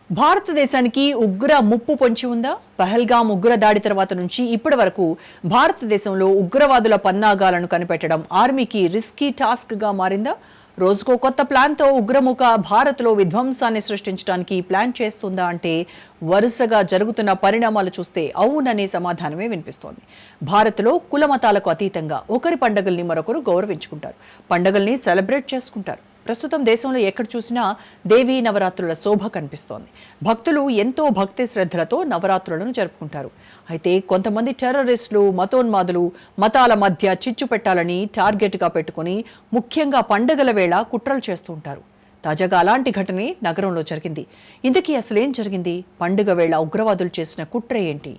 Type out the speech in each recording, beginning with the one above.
భారతదేశానికి ఉగ్ర ముప్పు పొంచి ఉందా? పహల్గామ్ ఉగ్ర దాడి తర్వాత నుంచి ఇప్పటి వరకు భారతదేశంలో ఉగ్రవాదుల పన్నాగాలను కనిపెట్టడం ఆర్మీకి రిస్కీ టాస్క్ గా మారిందా? రోజుకో కొత్త ప్లాన్తో ఉగ్రముఖ భారత్లో విధ్వంసాన్ని సృష్టించడానికి ప్లాన్ చేస్తుందా అంటే వరుసగా జరుగుతున్న పరిణామాలు చూస్తే అవుననే సమాధానమే వినిపిస్తోంది. భారత్లో కులమతాలకు అతీతంగా ఒకరి పండుగల్ని మరొకరు గౌరవించుకుంటారు, పండుగల్ని సెలబ్రేట్ చేసుకుంటారు. ప్రస్తుతం దేశంలో ఎక్కడ చూసినా దేవీ నవరాత్రుల శోభ కనిపిస్తోంది. భక్తులు ఎంతో భక్తి శ్రద్ధలతో నవరాత్రులను జరుపుకుంటారు. అయితే కొంతమంది టెర్రరిస్టులు, మతోన్మాదులు మతాల మధ్య చిచ్చు పెట్టాలని టార్గెట్గా పెట్టుకుని ముఖ్యంగా పండుగల వేళ కుట్రలు చేస్తూ ఉంటారు. తాజాగా అలాంటి ఘటనే నగరంలో జరిగింది. ఇంతకీ అసలేం జరిగింది? పండుగ వేళ ఉగ్రవాదులు చేసిన కుట్ర ఏంటి?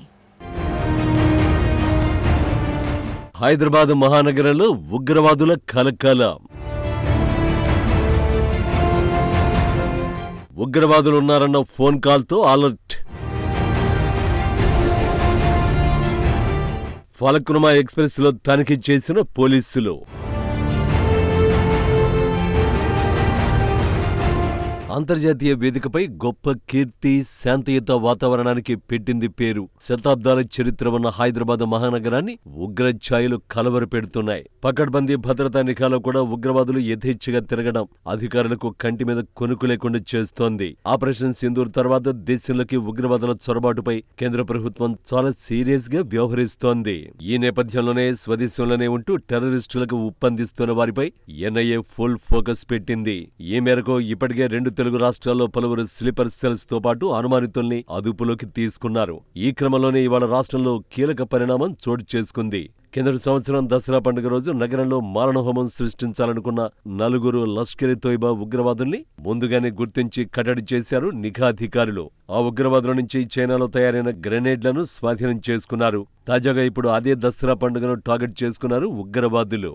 హైదరాబాద్ మహానగరంలో ఉగ్రవాదుల కలకలం. ఉగ్రవాదులున్నారన్న ఫోన్ కాల్తో అలర్ట్. ఫలక్నుమా ఎక్స్ప్రెస్ లో తనిఖీ చేసిన పోలీసులు. అంతర్జాతీయ వేదికపై గొప్ప కీర్తి, శాంతియుత వాతావరణానికి పెట్టింది పేరు. శతాబ్దాల చరిత్ర ఉన్న హైదరాబాద్ మహానగరాన్ని ఉగ్రఛాయలు కలవరపెడుతున్నాయి. పకడ్బందీ భద్రతా నిఘాలో కూడా ఉగ్రవాదులు యథేచ్ఛగా తిరగడం అధికారులకు కంటి మీద కొనుకు లేకుండా చేస్తోంది. ఆపరేషన్ సింధూర్ తర్వాత దేశంలోకి ఉగ్రవాదుల చొరబాటుపై కేంద్ర ప్రభుత్వం చాలా సీరియస్ గా వ్యవహరిస్తోంది. ఈ నేపథ్యంలోనే స్వదేశంలోనే ఉంటూ టెర్రరిస్టులకు ఉప్పందిస్తున్న వారిపై ఎన్ఐఏ ఫుల్ ఫోకస్ పెట్టింది. ఈ మేరకు ఇప్పటికే 2 తెలుగు రాష్ట్రాల్లో పలువురు స్లీపర్ సెల్స్ తో పాటు అనుమానితుల్ని అదుపులోకి తీసుకున్నారు. ఈ క్రమంలోనే ఇవాళ రాష్ట్రంలో కీలక పరిణామం చోటు చేసుకుంది. కిందటి సంవత్సరం దసరా పండుగ రోజు నగరంలో మారణహోమం సృష్టించాలనుకున్న 4 లష్కర్ ఎ తోయిబా ఉగ్రవాదుల్ని ముందుగానే గుర్తించి కట్టడి చేశారు నిఘా అధికారులు. ఆ ఉగ్రవాదుల నుంచి చైనాలో తయారైన గ్రెనేడ్లను స్వాధీనం చేసుకున్నారు. తాజాగా ఇప్పుడు అదే దసరా పండుగను టార్గెట్ చేసుకున్నారు ఉగ్రవాదులు.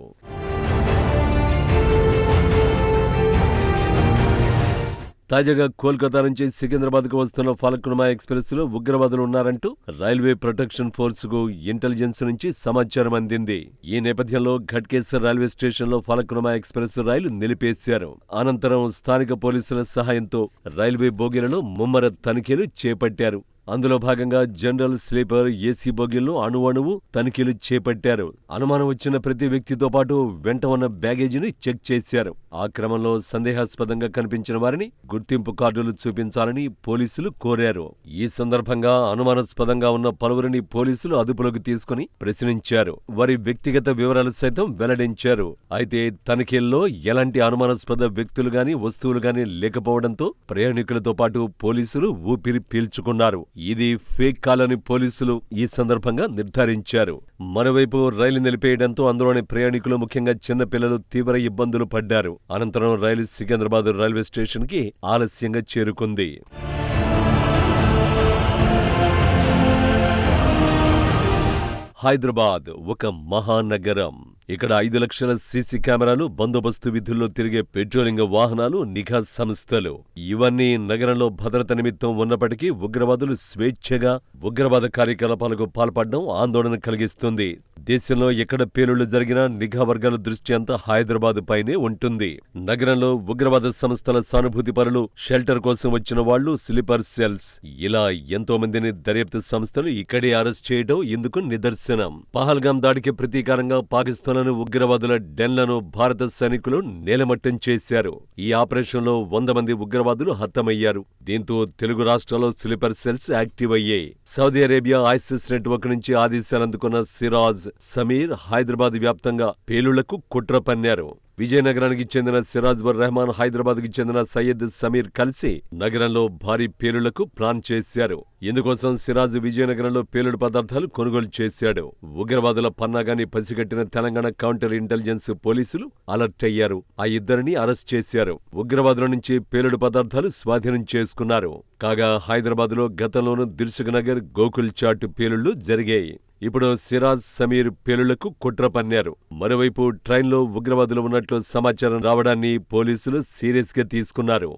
తాజాగా కోల్కతా నుంచి సికింద్రాబాద్కు వస్తున్న ఫలక్నుమా ఎక్స్ప్రెస్ లో ఉగ్రవాదులు ఉన్నారంటూ రైల్వే ప్రొటెక్షన్ ఫోర్స్ కు ఇంటెలిజెన్స్ నుంచి సమాచారం అందింది. ఈ నేపథ్యంలో ఘట్కేసర్ రైల్వే స్టేషన్ లో ఫలక్నుమా ఎక్స్ప్రెస్ రైలు నిలిపేశారు. అనంతరం స్థానిక పోలీసుల సహాయంతో రైల్వే బోగీలలో ముమ్మర తనిఖీలు చేపట్టారు. అందులో భాగంగా జనరల్, స్లీపర్, ఏసీ బోగీలను అణువణువు తనిఖీలు చేపట్టారు. అనుమానం వచ్చిన ప్రతి వ్యక్తితో పాటు వెంట ఉన్న బ్యాగేజీని చెక్ చేశారు. ఆ క్రమంలో సందేహాస్పదంగా కనిపించిన వారిని గుర్తింపు కార్డులు చూపించాలని పోలీసులు కోరారు. ఈ సందర్భంగా అనుమానాస్పదంగా ఉన్న పలువురిని పోలీసులు అదుపులోకి తీసుకుని ప్రశ్నించారు. వారి వ్యక్తిగత వివరాలు సైతం వెల్లడించారు. అయితే తనిఖీల్లో ఎలాంటి అనుమానాస్పద వ్యక్తులు గాని, వస్తువులు గాని లేకపోవడంతో ప్రయాణికులతో పాటు పోలీసులు ఊపిరి పీల్చుకున్నారు. ఇది ఫేక్ కాల్ అని పోలీసులు ఈ సందర్భంగా నిర్ధారించారు. మరోవైపు రైలు నిలిపేయడంతో అందులోని ప్రయాణికులు, ముఖ్యంగా చిన్నపిల్లలు తీవ్ర ఇబ్బందులు పడ్డారు. అనంతరం రైలు సికింద్రాబాద్ రైల్వే స్టేషన్ కి ఆలస్యంగా చేరుకుంది. హైదరాబాద్ ఒక మహానగరం. ఇక్కడ 5 లక్షల సీసీ కెమెరాలు, బందోబస్తు విధుల్లో తిరిగే పెట్రోలింగ్ వాహనాలు, నిఘా సంస్థలు ఇవన్నీ నగరంలో భద్రత నిమిత్తం ఉన్నప్పటికీ ఉగ్రవాదులు స్వేచ్ఛగా ఉగ్రవాద కార్యకలాపాలకు పాల్పడడం ఆందోళన కలిగిస్తుంది. దేశంలో ఎక్కడ పేలుళ్లు జరిగినా నిఘా వర్గాల దృష్టి అంతా హైదరాబాద్ పైనే ఉంటుంది. నగరంలో ఉగ్రవాద సంస్థల సానుభూతి పరులు, షెల్టర్ కోసం వచ్చిన వాళ్లు, స్లీపర్ సెల్స్ ఇలా ఎంతో మందిని దర్యాప్తు సంస్థలు ఇక్కడే అరెస్ట్ చేయడం ఇందుకు నిదర్శనం. పహల్గామ్ దాడికి ప్రతీకారంగా పాకిస్తాన్ ఉగ్రవాదుల డెన్లను భారత సైనికులు నేలమట్టం చేశారు. ఈ ఆపరేషన్లో 100 మంది ఉగ్రవాదులు హతమయ్యారు. దీంతో తెలుగు రాష్ట్రాల్లో స్లీపర్ సెల్స్ యాక్టివ్ అయ్యాయి. సౌదీ అరేబియా ఐసిస్ నెట్వర్క్ నుంచి ఆదేశాలందుకున్న సిరాజ్, సమీర్ హైదరాబాద్ వ్యాప్తంగా పేలుళ్లకు కుట్ర పన్నారు. విజయనగరానికి చెందిన సిరాజ్వర్ రెహమాన్, హైదరాబాద్ కి చెందిన సయ్యద్ సమీర్ కలిసి నగరంలో భారీ పేలుళ్లకు ప్లాన్ చేశారు. ఇందుకోసం సిరాజ్ విజయనగరంలో పేలుడు పదార్థాలు కొనుగోలు చేశాడు. ఉగ్రవాదుల పన్నాగాన్ని పసిగట్టిన తెలంగాణ కౌంటర్ ఇంటెలిజెన్స్ పోలీసులు అలర్ట్ అయ్యారు. ఆ ఇద్దరిని అరెస్ట్ చేశారు. ఉగ్రవాదుల నుంచి పేలుడు పదార్థాలు స్వాధీనం చేసుకున్నారు. కాగా హైదరాబాద్ లో గతంలోనూ దిల్సుఖ్ నగర్, గోకుల్ చాట్ పేలుళ్లు జరిగాయి. ఇప్పుడు సిరాజ్, సమీర్ పేలుళ్లకు కుట్ర పన్నారు. మరోవైపు ట్రైన్లో ఉగ్రవాదులు ఉన్నట్లు సమాచారం రావడాన్ని పోలీసులు సీరియస్ గా తీసుకున్నారు.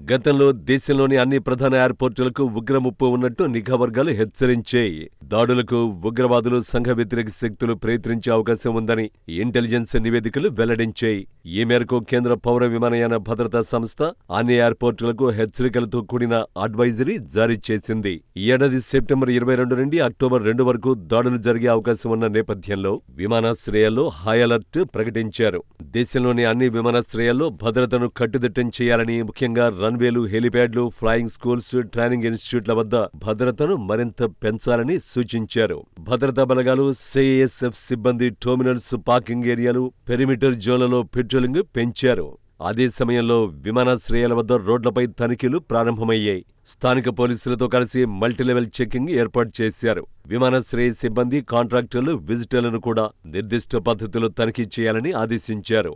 గతంలో దేశంలోని అన్ని ప్రధాన ఎయిర్పోర్టులకు ఉగ్రముప్పు ఉన్నట్టు నిఘా వర్గాలు హెచ్చరించాయి. దాడులకు ఉగ్రవాదులు, సంఘ వ్యతిరేక శక్తులు ప్రయత్నించే అవకాశం ఉందని ఇంటెలిజెన్స్ నివేదికలు వెల్లడించాయి. ఈ మేరకు కేంద్ర పౌర విమానయాన భద్రతా సంస్థ అన్ని ఎయిర్పోర్టులకు హెచ్చరికలతో కూడిన అడ్వైజరీ జారీ చేసింది. ఈ ఏడాది సెప్టెంబర్ 22 నుండి అక్టోబర్ 2 వరకు దాడులు జరిగే అవకాశం ఉన్న నేపథ్యంలో విమానాశ్రయాల్లో హై అలర్ట్ ప్రకటించారు. దేశంలోని అన్ని విమానాశ్రయాల్లో భద్రతను కట్టుదిట్టం చేయాలని, ముఖ్యంగా రన్వేలు, హెలిప్యాడ్లు, ఫ్లయింగ్ స్కూల్స్, ట్రైనింగ్ ఇన్స్టిట్యూట్ల వద్ద భద్రతను మరింత పెంచాలని సూచించారు. భద్రతా బలగాలు, సిఐఎస్ఎఫ్ సిబ్బంది టెర్మినల్స్, పార్కింగ్ ఏరియాలు, పెరిమీటర్ జోన్లలో పెట్రోలింగ్ పెంచారు. అదే సమయంలో విమానాశ్రయాల వద్ద రోడ్లపై తనిఖీలు ప్రారంభమయ్యాయి. స్థానిక పోలీసులతో కలిసి మల్టీలెవెల్ చెకింగ్ ఏర్పాటు చేశారు. విమానాశ్రయ సిబ్బంది, కాంట్రాక్టర్లు, విజిటర్లను కూడా నిర్దిష్ట పద్ధతిలో తనిఖీ చేయాలని ఆదేశించారు.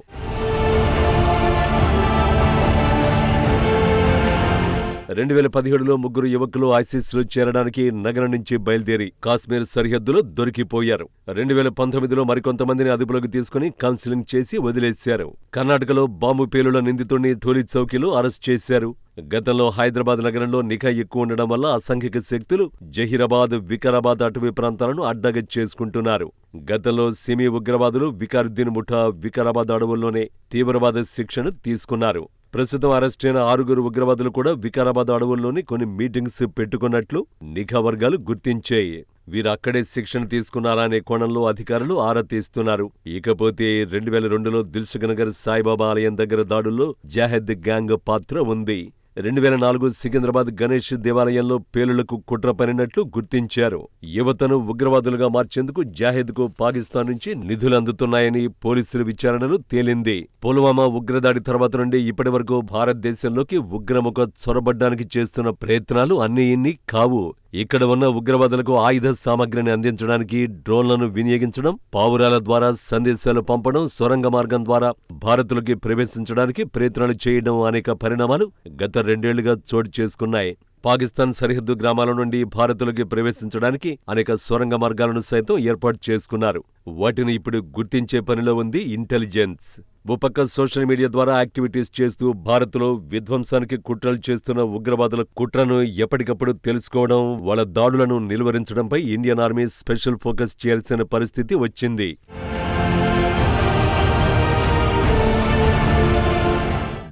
2017లో 3 యువకులు ఐసిస్లో చేరడానికి నగరం నుంచి బయలుదేరి కాశ్మీర్ సరిహద్దులో దొరికిపోయారు. 2019లో మరికొంతమందిని అదుపులోకి తీసుకుని కౌన్సిలింగ్ చేసి వదిలేశారు. కర్ణాటకలో బాంబు పేలుళ్ల నిందితుడిని టోలీ చౌకీలో అరెస్ట్ చేశారు. గతంలో హైదరాబాద్ నగరంలో నిఘా ఎక్కువ ఉండడం వల్ల అసాంఘిక శక్తులు జహీరాబాద్, వికారాబాద్ అటవీ ప్రాంతాలను అడ్డగా చేసుకుంటున్నారు. గతంలో సిమీ ఉగ్రవాదులు వికారుద్దీన్ ముఠా వికారాబాద్ అడవుల్లోనే తీవ్రవాద శిక్షణ తీసుకున్నారు. ప్రస్తుతం అరెస్టైన 6 ఉగ్రవాదులు కూడా వికారాబాద్ అడవుల్లోని కొన్ని మీటింగ్స్ పెట్టుకున్నట్లు నిఘా వర్గాలు గుర్తించాయి. వీరు అక్కడే శిక్షణ తీసుకున్నారా అనే కోణంలో అధికారులు ఆరా తీస్తున్నారు. ఇకపోతే 2002లో దిల్సుఖ్నగర్ సాయిబాబా ఆలయం దగ్గర దాడుల్లో జాహెద్ గ్యాంగ్ పాత్ర ఉంది. 2004 సికింద్రాబాద్ గణేష్ దేవాలయంలో పేలుళ్లకు కుట్ర పనినట్లు గుర్తించారు. యువతను ఉగ్రవాదులుగా మార్చేందుకు జాహెద్కు పాకిస్తాన్ నుంచి నిధులు అందుతున్నాయని పోలీసుల విచారణలో తేలింది. పుల్వామా ఉగ్రదాడి తర్వాత నుండి ఇప్పటి వరకు భారతదేశంలోకి ఉగ్రముఖ చొరబడ్డానికి చేస్తున్న ప్రయత్నాలు అన్నీ ఇన్ని కావు. ఇక్కడ ఉన్న ఉగ్రవాదులకు ఆయుధ సామగ్రిని అందించడానికి డ్రోన్లను వినియోగించడం, పావురాల ద్వారా సందేశాలు పంపడం, సొరంగ మార్గం ద్వారా భారత్లోకి ప్రవేశించడానికి ప్రయత్నాలు చేయడం అనేక పరిణామాలు గత 2 ఏళ్లుగా చోటు చేసుకున్నాయి. పాకిస్తాన్ సరిహద్దు గ్రామాల నుండి భారత్లోకి ప్రవేశించడానికి అనేక సొరంగ మార్గాలను సైతం ఏర్పాటు చేసుకున్నారు. వాటిని ఇప్పుడు గుర్తించే పనిలో ఉంది ఇంటెలిజెన్స్. ఓ పక్క సోషల్ మీడియా ద్వారా యాక్టివిటీస్ చేస్తూ భారత్లో విధ్వంసానికి కుట్రలు చేస్తున్న ఉగ్రవాదుల కుట్రను ఎప్పటికప్పుడు తెలుసుకోవడం, వాళ్ళ దాడులను నిలువరించడంపై ఇండియన్ ఆర్మీ స్పెషల్ ఫోకస్ చేయాల్సిన పరిస్థితి వచ్చింది.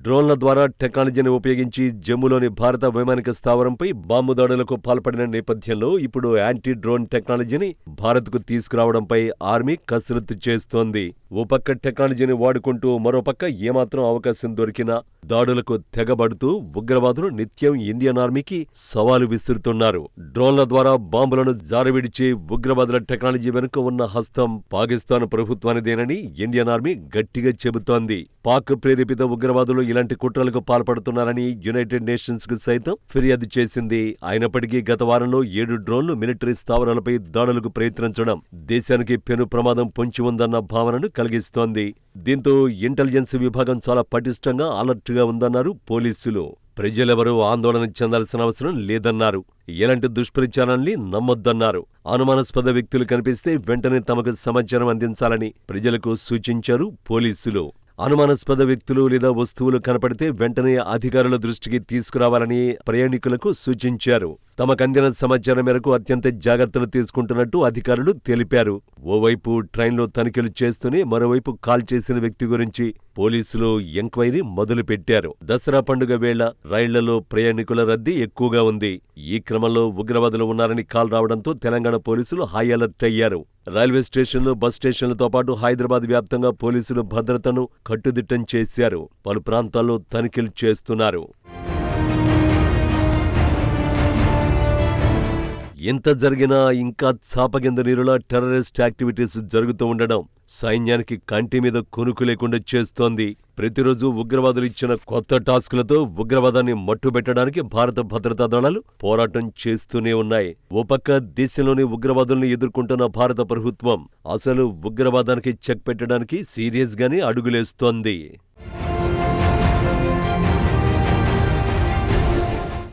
డ్రోన్ల ద్వారా టెక్నాలజీని ఉపయోగించి జమ్మూలోని భారత వైమానిక స్థావరంపై బాంబు దాడులకు పాల్పడిన నేపథ్యంలో ఇప్పుడు యాంటీ డ్రోన్ టెక్నాలజీని భారత్కు తీసుకురావడంపై ఆర్మీ కసరత్తు చేస్తోంది. ఓ పక్క టెక్నాలజీని వాడుకుంటూ మరోపక్క ఏమాత్రం అవకాశం దొరికినా దాడులకు తెగబడుతూ ఉగ్రవాదులు నిత్యం ఇండియన్ ఆర్మీకి సవాలు విసురుతున్నారు. డ్రోన్ల ద్వారా బాంబులను జారవిడిచే ఉగ్రవాదుల టెక్నాలజీ వెనుక ఉన్న హస్తం పాకిస్తాన్ ప్రభుత్వానిదేనని ఇండియన్ ఆర్మీ గట్టిగా చెబుతోంది. పాక్ ప్రేరేపిత ఉగ్రవాదులు ఇలాంటి కుట్రలకు పాల్పడుతున్నారని యునైటెడ్ నేషన్స్ కు సైతం ఫిర్యాదు చేసింది. అయినప్పటికీ గత వారంలో 7 డ్రోన్లు మిలిటరీ స్థావరాలపై దాడులకు ప్రయత్నించడం దేశానికి పెను ప్రమాదం పొంచి ఉందన్న భావనను కలిగిస్తోంది. దీంతో ఇంటెలిజెన్స్ విభాగం చాలా పటిష్టంగా అలర్ట్గా ఉందన్నారు పోలీసులు. ప్రజలెవరూ ఆందోళన చెందాల్సిన అవసరం లేదన్నారు. ఎలాంటి దుష్ప్రచారాన్ని నమ్మొద్దన్నారు. అనుమానాస్పద వ్యక్తులు కనిపిస్తే వెంటనే తమకు సమాచారం అందించాలని ప్రజలకు సూచించారు పోలీసులు. అనుమానాస్పద వ్యక్తులు లేదా వస్తువులు కనపడితే వెంటనే అధికారుల దృష్టికి తీసుకురావాలని ప్రయాణికులకు సూచించారు. తమకందిన సమాచారం మేరకు అత్యంత జాగ్రత్తలు తీసుకుంటున్నట్టు అధికారులు తెలిపారు. ఓవైపు ట్రైన్లో తనిఖీలు చేస్తూనే మరోవైపు కాల్ చేసిన వ్యక్తి గురించి పోలీసులు ఎంక్వైరీ మొదలుపెట్టారు. దసరా పండుగ వేళ రైళ్లలో ప్రయాణికుల రద్దీ ఎక్కువగా ఉంది. ఈ క్రమంలో ఉగ్రవాదులు ఉన్నారని కాల్ రావడంతో తెలంగాణ పోలీసులు హై అలర్ట్ అయ్యారు. రైల్వే స్టేషన్లు, బస్ స్టేషన్లతో పాటు హైదరాబాద్ వ్యాప్తంగా పోలీసులు భద్రతను కట్టుదిట్టం చేశారు. పలు ప్రాంతాల్లో తనిఖీలు చేస్తున్నారు. ఎంత జరిగినా ఇంకా చాపకింద నీరులా టెర్రరిస్ట్ యాక్టివిటీస్ జరుగుతూ ఉండడం సైన్యానికి కంటి మీద కొనుకు లేకుండా చేస్తోంది. ప్రతిరోజు ఉగ్రవాదులు ఇచ్చిన కొత్త టాస్కులతో ఉగ్రవాదాన్ని మట్టుబెట్టడానికి భారత భద్రతా దళాలు పోరాటం చేస్తూనే ఉన్నాయి. ఓ పక్క దేశంలోని ఉగ్రవాదుల్ని ఎదుర్కొంటున్న భారత ప్రభుత్వం అసలు ఉగ్రవాదానికి చెక్ పెట్టడానికి సీరియస్ గానే అడుగులేస్తోంది.